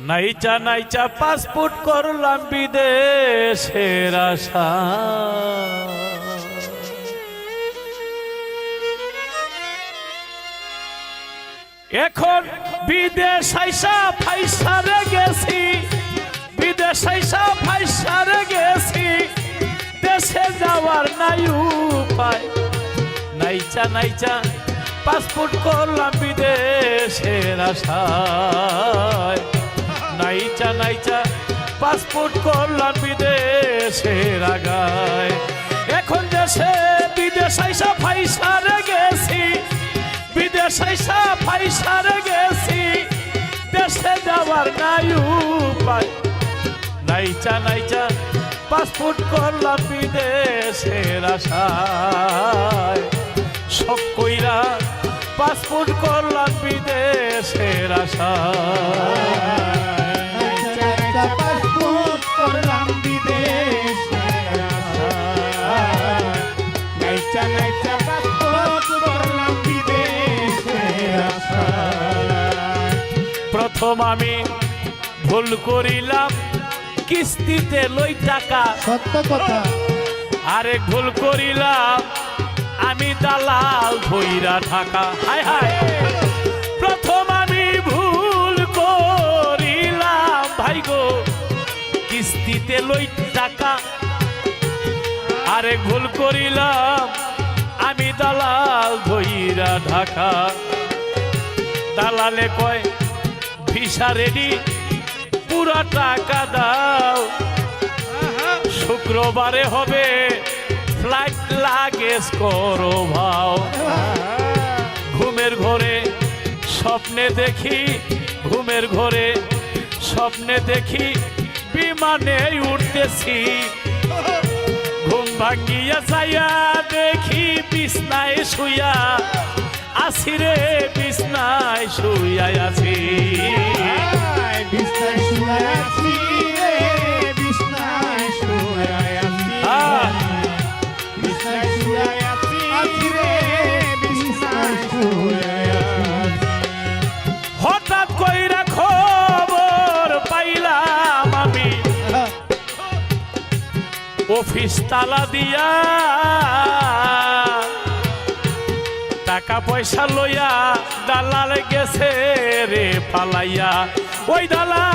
নাইচা নাইচা passport করলাম বিদেশের আশা। এখন বিদেশ আইসা ফাইসারে গেছি, বিদেশ আইসা ফাইসারে গেছি, দেশে যাওয়ার নাই উপায়। নাইচা নাইচা পাসপোর্ট করলাম বিদেশের আশায়। নাইচা নাইচা পাসপোর্ট করলাম বিদেশের আগায়। এখন দেশে বিদেশ আইসা ফাইসারে গেছি, বিদেশ আইসা ফাইসারে গেছি, দেশে যাওয়ার নাই উপায়। নাইচা নাইচা পাসপোর্ট করলাম বিদেশের আশায়। সব কইরা পাসপোর্ট করলাম বিদেশের আশায়। পাসপোর্ট করলাম বিদেশের আশায়। নাইচা নাইচা পাসপোর্ট করলাম বিদেশের আশায়। প্রথম আমি ভুল করিলাম কিস্তিতে লই টাকা, সত্য কথা। আরেক ভুল করিলাম আমি দালাল ধইরা ঢাকা। হায় হায়, প্রথম আমি ভুল করিলাম ভাই গো কিস্তিতে লই টাকা, আরেক ভুল করিলাম আমি দালাল ধইরা ঢাকা। দালালে কয় ভিসা রেডি, পুরা টাকা দাও, শুক্রবারে হবে ফ্লাইট, লাগেজ করো ভাও। ঘুমের ঘরে স্বপ্নে দেখি, ঘুমের ঘরে স্বপ্নে দেখি বিমানে উঠতেছি। ঘুম ভাঙ্গিয়া যাইয়া দেখি বিছনায় শুইয়া আছি রে, বিছনায় শুইয়া আছি। বিছনায় শুয়ে আছি রে, বিছনায় শুয়ে আছি। বিছনায় শুয়ে আছি রে, বিছনায় শুয়ে আছি। হঠাৎ কইরা খবর পাইলাম আমি অফিস তালা দিয়া, টাকা পয়সা লইয়া দালাল গেছে রে পালাইয়া। ওই দালাল